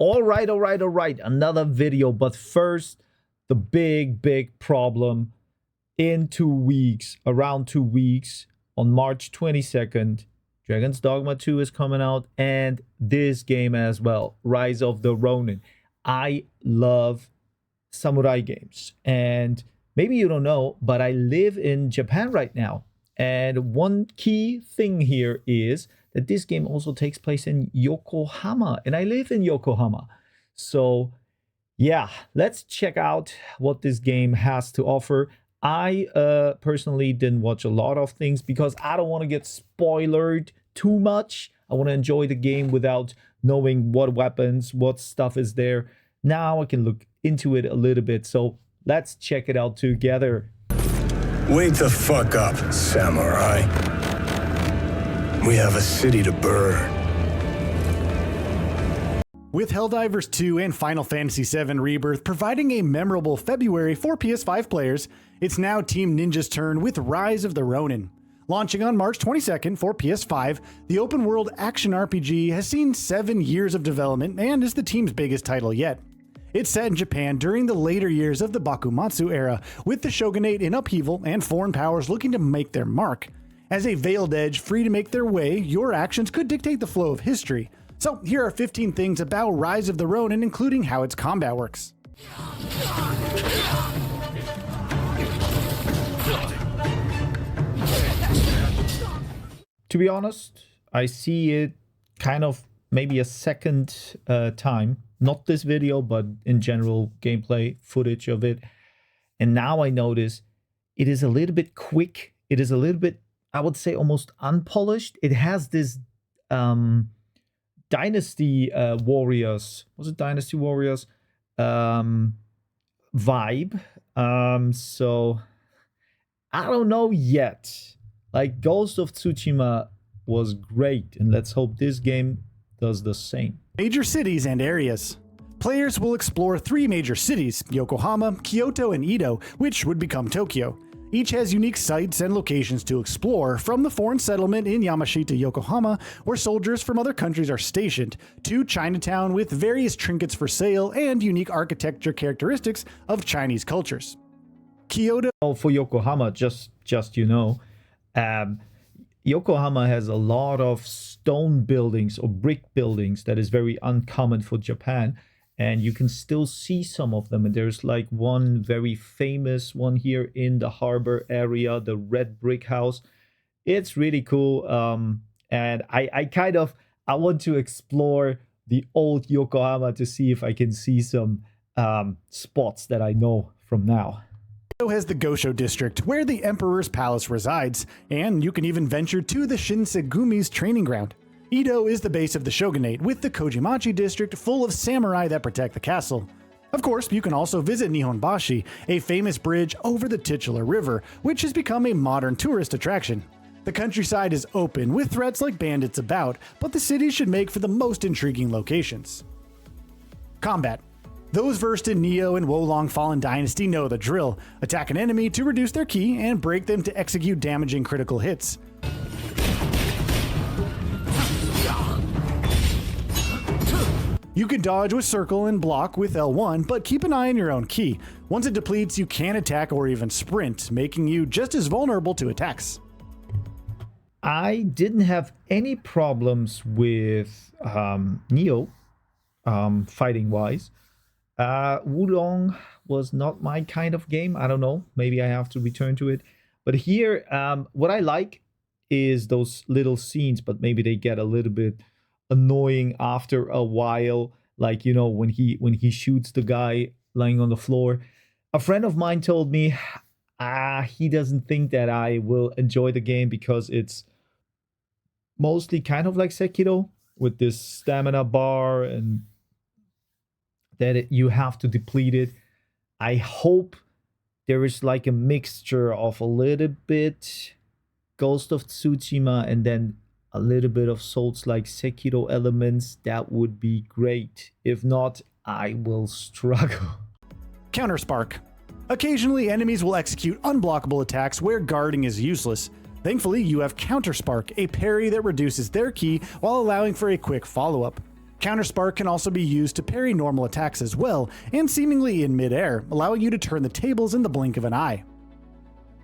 All right. Another video. But first, the big problem. In 2 weeks, around 2 weeks, on March 22nd, Dragon's Dogma 2 is coming out. And this game as well, Rise of the Ronin. I love samurai games. And maybe you don't know, but I live in Japan right now. And one key thing here is that this game also takes place in Yokohama. And I live in Yokohama. So yeah, let's check out what this game has to offer. I personally didn't watch a lot of things because I don't want to get spoiled too much. I want to enjoy the game without knowing what weapons, what stuff is there. Now I can look into it a little bit. So let's check it out together. Wake the fuck up, samurai. We have a city to burn. With Helldivers 2 and Final Fantasy VII Rebirth providing a memorable February for PS5 players, it's now Team Ninja's turn with Rise of the Ronin. Launching on March 22nd for PS5, the open-world action RPG has seen 7 years of development and is the team's biggest title yet. It's set in Japan during the later years of the Bakumatsu era, with the shogunate in upheaval and foreign powers looking to make their mark. As a veiled edge free to make their way, your actions could dictate the flow of history. So here are 15 things about Rise of the Ronin, including how its combat works. To be honest, I see it kind of maybe a second time. Not this video, but in general gameplay footage of it. And now I notice it is a little bit quick. It is a little bit, I would say, almost unpolished. It has this Dynasty Warriors. Was it Dynasty Warriors? Vibe. So I don't know yet. Like Ghost of Tsushima was great. And let's hope this game does the same. Major cities and areas. Players will explore 3 major cities, Yokohama, Kyoto, and Edo, which would become Tokyo. Each has unique sites and locations to explore, from the foreign settlement in Yamashita, Yokohama, where soldiers from other countries are stationed, to Chinatown with various trinkets for sale and unique architecture characteristics of Chinese cultures. Kyoto. For Yokohama, just you know, Yokohama has a lot of stone buildings or brick buildings that is very uncommon for Japan. And you can still see some of them. And there's like one very famous one here in the harbor area, the red brick house. It's really cool. And I want to explore the old Yokohama to see if I can see some spots that I know from now. Edo has the Gosho district, where the Emperor's palace resides, and you can even venture to the Shinsegumi's training ground. Edo is the base of the shogunate, with the Kojimachi district full of samurai that protect the castle. Of course, you can also visit Nihonbashi, a famous bridge over the titular river, which has become a modern tourist attraction. The countryside is open, with threats like bandits about, but the city should make for the most intriguing locations. Combat. Those versed in Neo and Wolong Fallen Dynasty know the drill. Attack an enemy to reduce their ki and break them to execute damaging critical hits. You can dodge with circle and block with L1, but keep an eye on your own ki. Once it depletes, you can attack or even sprint, making you just as vulnerable to attacks. I didn't have any problems with Neo, fighting-wise. Wulong was not my kind of game. I don't know. Maybe I have to return to it. But here, what I like is those little scenes, but maybe they get a little bit annoying after a while. Like, you know, when he shoots the guy lying on the floor. A friend of mine told me he doesn't think that I will enjoy the game because it's mostly kind of like Sekiro with this stamina bar and that you have to deplete it. I hope there is like a mixture of a little bit Ghost of Tsushima and then a little bit of Souls-like Sekiro elements. That would be great. If not, I will struggle. Counterspark. Occasionally, enemies will execute unblockable attacks where guarding is useless. Thankfully, you have Counterspark, a parry that reduces their ki while allowing for a quick follow-up. Counterspark can also be used to parry normal attacks as well, and seemingly in midair, allowing you to turn the tables in the blink of an eye.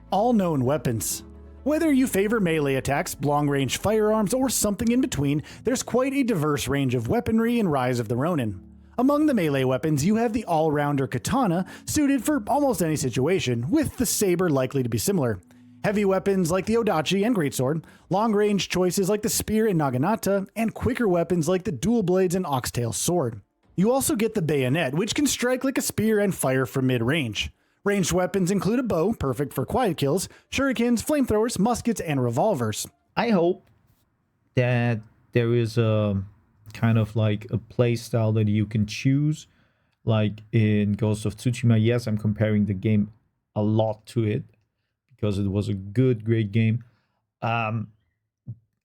All known weapons. Whether you favor melee attacks, long-range firearms, or something in between, there's quite a diverse range of weaponry in Rise of the Ronin. Among the melee weapons, you have the all-rounder katana, suited for almost any situation, with the saber likely to be similar. Heavy weapons like the odachi and greatsword, long-range choices like the spear and naginata, and quicker weapons like the dual blades and oxtail sword. You also get the bayonet, which can strike like a spear and fire from mid-range. Ranged weapons include a bow, perfect for quiet kills, shurikens, flamethrowers, muskets, and revolvers. I hope that there is a kind of like a play style that you can choose. Like in Ghost of Tsushima, yes, I'm comparing the game a lot to it because it was a great game. And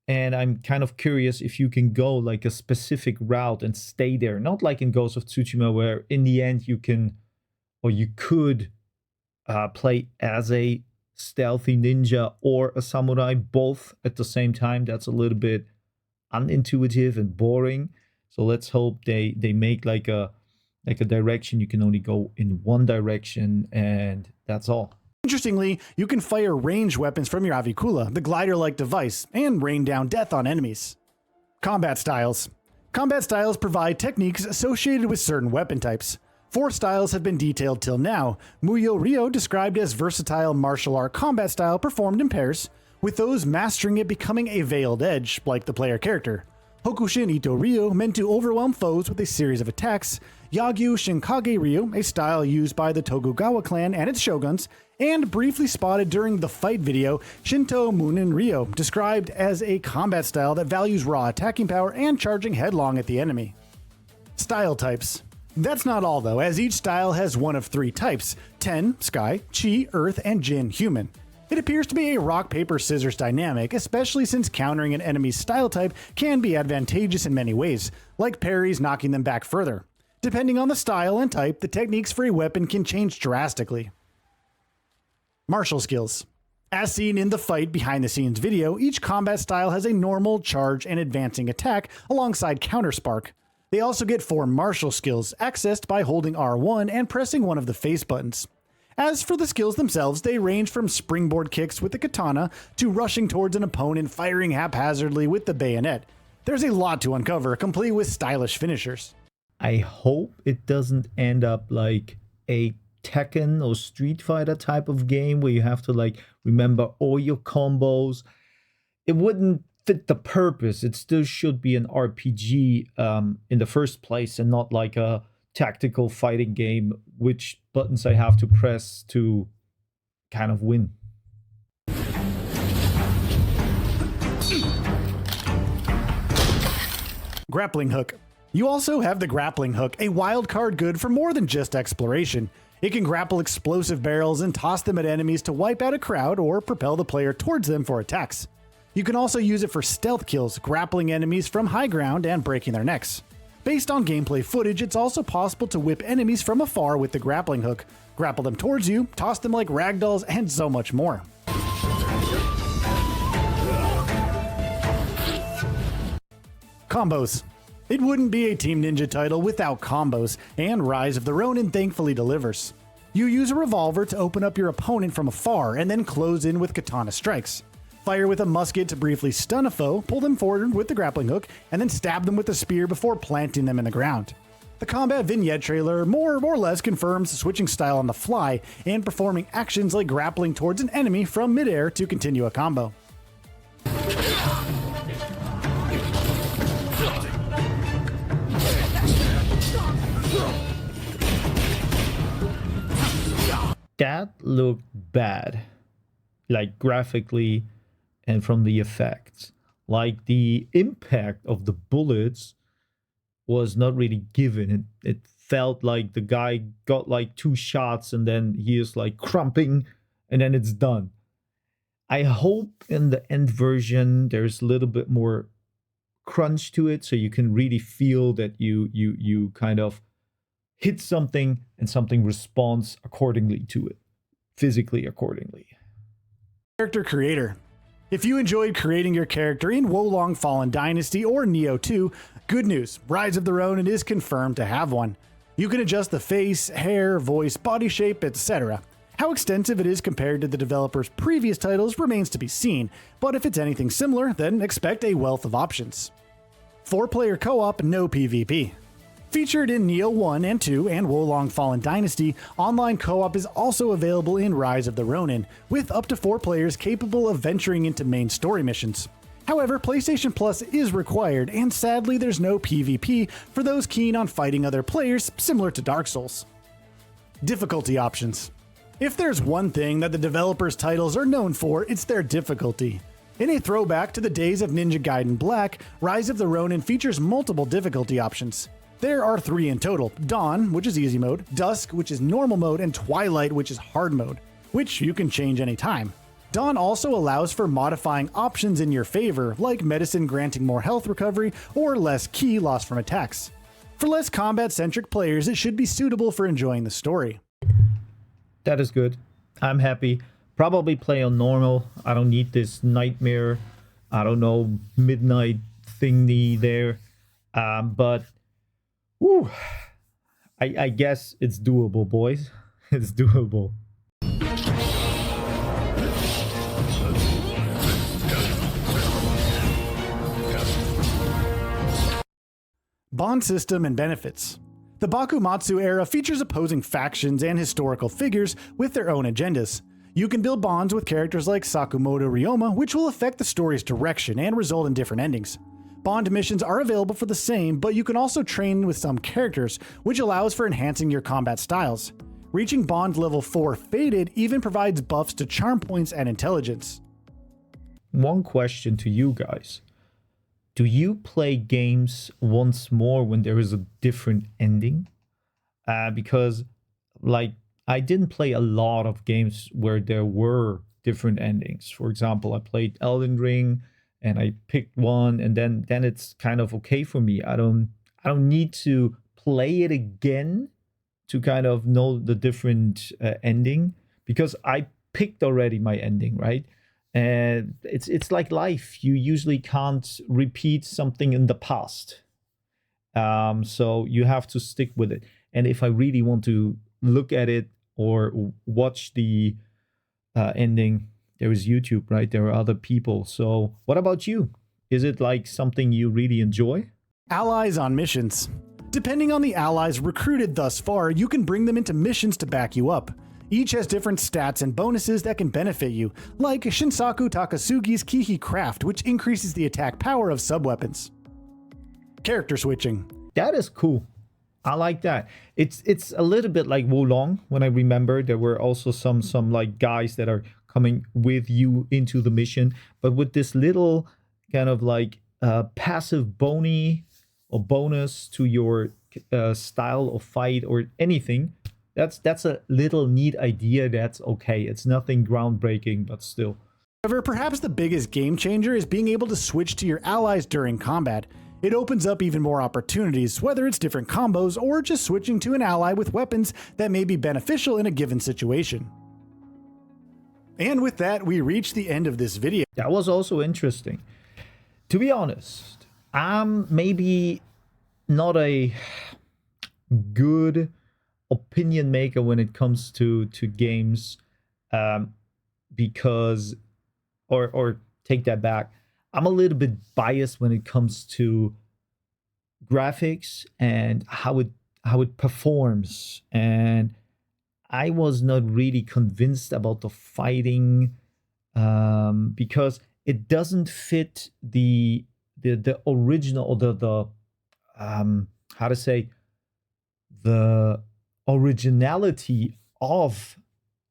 I'm kind of curious if you can go like a specific route and stay there. Not like in Ghost of Tsushima, where in the end you can, or you could play as a stealthy ninja or a samurai, both at the same time. That's a little bit unintuitive and boring. So let's hope they make like a direction you can only go in one direction, and that's all. Interestingly, you can fire ranged weapons from your Avikula, the glider-like device, and rain down death on enemies. Combat styles. Combat styles provide techniques associated with certain weapon types. 4 styles have been detailed till now. Muyo Ryo described as versatile martial art combat style performed in pairs, with those mastering it becoming a veiled edge, like the player character. Hokushin Ito Ryo, meant to overwhelm foes with a series of attacks. Yagyu Shinkage Ryo, a style used by the Tokugawa clan and its shoguns, and briefly spotted during the fight video, Shinto Munin Ryo, described as a combat style that values raw attacking power and charging headlong at the enemy. Style types. That's not all though, as each style has one of 3 types: Ten, Sky, Chi, Earth, and Jin, Human. It appears to be a rock, paper, scissors dynamic, especially since countering an enemy's style type can be advantageous in many ways, like parries knocking them back further. Depending on the style and type, the techniques for a weapon can change drastically. Martial skills. As seen in the fight behind the scenes video, each combat style has a normal, charge, and advancing attack alongside counterspark. They also get 4 martial skills, accessed by holding R1 and pressing one of the face buttons. As for the skills themselves, they range from springboard kicks with the katana to rushing towards an opponent firing haphazardly with the bayonet. There's a lot to uncover, complete with stylish finishers. I hope it doesn't end up like a Tekken or Street Fighter type of game where you have to like remember all your combos. It wouldn't fit the purpose. It still should be an RPG in the first place, and not like a tactical fighting game, which buttons I have to press to kind of win. Grappling Hook. You also have the Grappling Hook, a wild card good for more than just exploration. It can grapple explosive barrels and toss them at enemies to wipe out a crowd or propel the player towards them for attacks. You can also use it for stealth kills, grappling enemies from high ground and breaking their necks. Based on gameplay footage, it's also possible to whip enemies from afar with the Grappling Hook, grapple them towards you, toss them like ragdolls, and so much more. Combos. It wouldn't be a Team Ninja title without combos, and Rise of the Ronin thankfully delivers. You use a revolver to open up your opponent from afar and then close in with katana strikes. Fire with a musket to briefly stun a foe, pull them forward with the Grappling Hook, and then stab them with a spear before planting them in the ground. The combat vignette trailer more or less confirms switching style on the fly and performing actions like grappling towards an enemy from midair to continue a combo. That looked bad, like graphically and from the effects. Like the impact of the bullets was not really given. It felt like the guy got like 2 shots and then he is like crumping and then it's done. I hope in the end version there's a little bit more crunch to it, so you can really feel that you kind of hit something and something responds accordingly to it, physically accordingly. Character creator. If you enjoyed creating your character in Wolong Fallen Dynasty or Neo 2, good news, Rise of the Ronin is confirmed to have one. You can adjust the face, hair, voice, body shape, etc. How extensive it is compared to the developer's previous titles remains to be seen, but if it's anything similar, then expect a wealth of options. 4-player co-op, no PvP. Featured in Neo 1 and 2 and Wolong Fallen Dynasty, online co-op is also available in Rise of the Ronin, with up to 4 players capable of venturing into main story missions. However, PlayStation Plus is required, and sadly there's no PvP for those keen on fighting other players, similar to Dark Souls. Difficulty options. If there's one thing that the developers' titles are known for, it's their difficulty. In a throwback to the days of Ninja Gaiden Black, Rise of the Ronin features multiple difficulty options. There are 3 in total: Dawn, which is easy mode, Dusk, which is normal mode, and Twilight, which is hard mode, which you can change anytime. Dawn also allows for modifying options in your favor, like medicine granting more health recovery or less ki lost from attacks. For less combat-centric players, it should be suitable for enjoying the story. That is good. I'm happy. Probably play on normal. I don't need this nightmare, I don't know, midnight thingy there. But whew, I guess it's doable, boys. It's doable. Bond system and benefits. The Bakumatsu era features opposing factions and historical figures with their own agendas. You can build bonds with characters like Sakamoto Ryoma, which will affect the story's direction and result in different endings. Bond missions are available for the same, but you can also train with some characters, which allows for enhancing your combat styles. Reaching Bond level 4 Faded even provides buffs to charm points and intelligence. One question to you guys. Do you play games once more when there is a different ending? Because, like, I didn't play a lot of games where there were different endings. For example, I played Elden Ring and I picked one, and then it's kind of okay for me. I don't need to play it again to kind of know the different ending, because I picked already my ending, right? And it's like life. You usually can't repeat something in the past. So you have to stick with it. And if I really want to look at it or watch the ending, there is YouTube, right? There are other people. So what about you? Is it like something you really enjoy? Allies on missions. Depending on the allies recruited thus far, you can bring them into missions to back you up. Each has different stats and bonuses that can benefit you, like Shinsaku Takasugi's Kihi Craft, which increases the attack power of subweapons. Character switching. That is cool. I like that. It's a little bit like Wolong. When I remember, there were also some like guys that are coming with you into the mission, but with this little kind of like passive bonus to your style of fight or anything. That's a little neat idea. That's okay. It's nothing groundbreaking, but still. However, perhaps the biggest game changer is being able to switch to your allies during combat. It opens up even more opportunities, whether it's different combos or just switching to an ally with weapons that may be beneficial in a given situation. And with that, we reach the end of this video. That was also interesting. To be honest, I'm maybe not a good opinion maker when it comes to games, because, or take that back, I'm a little bit biased when it comes to graphics and how it performs, and I was not really convinced about the fighting, because it doesn't fit the original, or the how to say, the originality of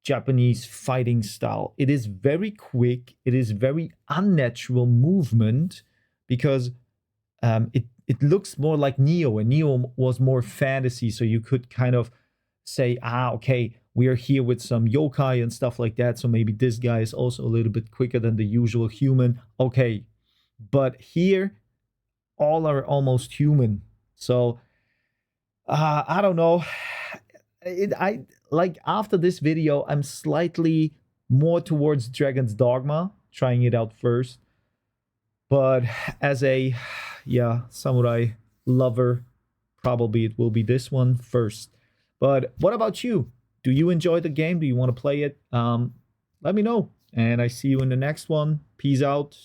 Japanese fighting style. It is very quick. It is very unnatural movement, because it looks more like Neo, and Neo was more fantasy. So you could kind of say, okay, we are here with some yokai and stuff like that. So maybe this guy is also a little bit quicker than the usual human. Okay, but here all are almost human. So I don't know. I like, after this video, I'm slightly more towards Dragon's Dogma, trying it out first. But as a samurai lover, probably it will be this one first. But what about you? Do you enjoy the game? Do you want to play it? Let me know. And I see you in the next one. Peace out.